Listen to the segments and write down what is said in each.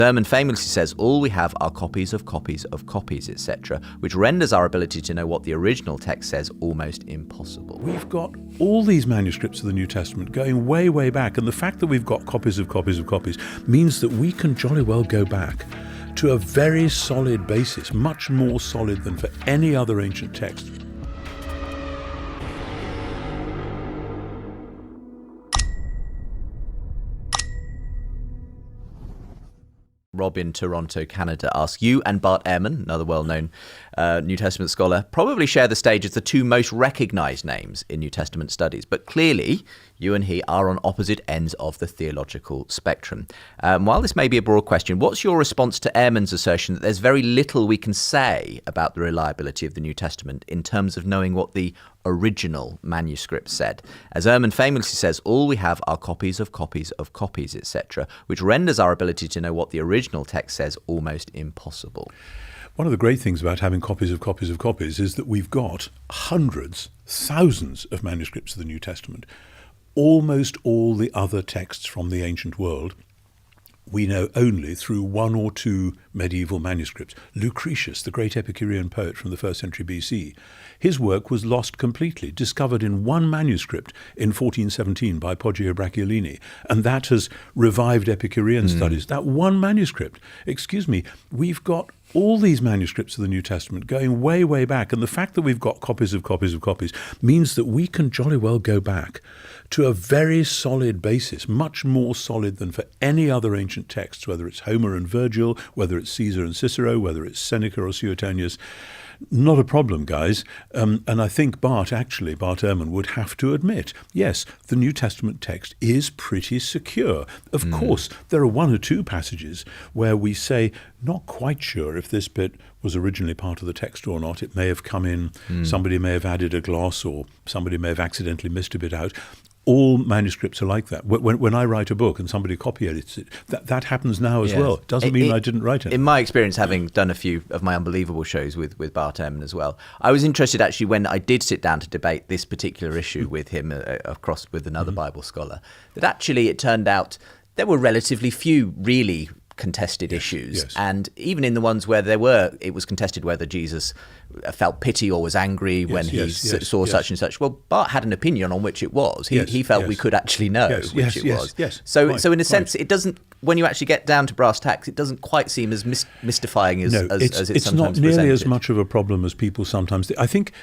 Ehrman famously says, all we have are copies of copies of copies, etc., which renders our ability to know what the original text says almost impossible. We've got all these manuscripts of the New Testament going way, way back, and the fact that we've got copies of copies of copies means that we can jolly well go back to a very solid basis, much more solid than for any other ancient text. Rob in Toronto, Canada asks, you and Bart Ehrman, another well-known New Testament scholar, probably share the stage as the two most recognised names in New Testament studies, but clearly you and he are on opposite ends of the theological spectrum. While this may be a broad question, what's your response to Ehrman's assertion that there's very little we can say about the reliability of the New Testament in terms of knowing what the original manuscript said? As Ehrman famously says, all we have are copies of copies of copies, etc., which renders our ability to know what the original text says almost impossible. One of the great things about having copies of copies of copies is that we've got hundreds, thousands of manuscripts of the New Testament. Almost all the other texts from the ancient world we know only through one or two medieval manuscripts. Lucretius, the great Epicurean poet from the 1st century BC, his work was lost completely, discovered in one manuscript in 1417 by Poggio Bracciolini, and that has revived Epicurean studies. That one manuscript, we've got all these manuscripts of the New Testament going way, way back, and the fact that we've got copies of copies of copies means that we can jolly well go back to a very solid basis, much more solid than for any other ancient texts, whether it's Homer and Virgil, whether it's Caesar and Cicero, whether it's Seneca or Suetonius. Not a problem, guys. And I think Bart Ehrman would have to admit, yes, the New Testament text is pretty secure. Of course, there are one or two passages where we say, not quite sure if this bit was originally part of the text or not. It may have come in, somebody may have added a gloss, or somebody may have accidentally missed a bit out. All manuscripts are like that. When I write a book and somebody copy edits it, that happens now as well. Doesn't mean I didn't write it. In my experience, having done a few of my Unbelievable shows with Bart Ehrman as well, I was interested actually when I did sit down to debate this particular issue with him across with another Bible scholar, that actually it turned out there were relatively few really contested issues. Yes. And even in the ones where it was contested whether Jesus felt pity or was angry when he saw such and such. Well, Bart had an opinion on which it was. He felt we could actually know which it was. So in a sense, it doesn't, when you actually get down to brass tacks, it doesn't quite seem as mystifying as it's sometimes it's not nearly presented. as much of a problem as people sometimes think.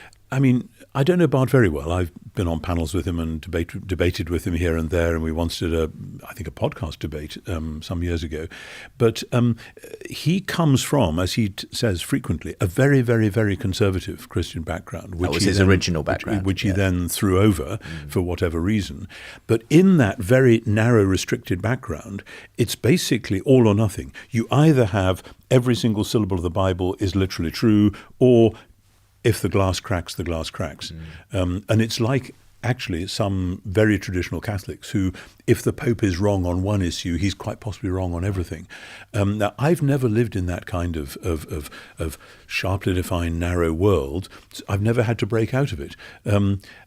I don't know Bart very well. I've been on panels with him and debated with him here and there, and we once did a podcast debate some years ago. But he comes from, as he says frequently, a very, very, very conservative Christian background. Which that was his original background. Which he then threw over for whatever reason. But in that very narrow, restricted background, it's basically all or nothing. You either have every single syllable of the Bible is literally true, or if the glass cracks, the glass cracks. And it's like actually some very traditional Catholics who, if the Pope is wrong on one issue, he's quite possibly wrong on everything. Now, I've never lived in that kind of sharply defined, narrow world. I've never had to break out of it.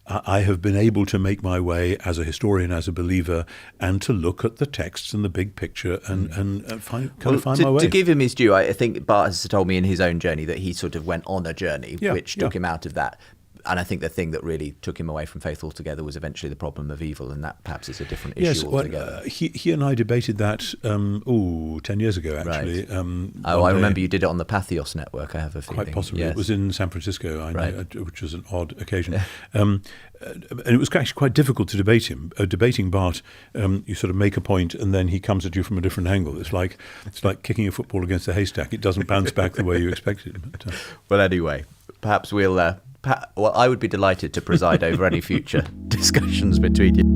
I have been able to make my way as a historian, as a believer, and to look at the texts and the big picture and find my way. To give him his due, I think Bart has told me in his own journey that he sort of went on a journey which took him out of that. And I think the thing that really took him away from faith altogether was eventually the problem of evil, and that perhaps is a different issue altogether. Well, he and I debated that 10 years ago, actually. Right. I remember you did it on the Pathos Network, I have a feeling. Quite possibly. Yes. It was in San Francisco, which was an odd occasion. And it was actually quite difficult to debate him. Debating Bart, you sort of make a point and then he comes at you from a different angle. It's like kicking a football against a haystack. It doesn't bounce back the way you expected. But, well, anyway, perhaps I would be delighted to preside over any future discussions between you.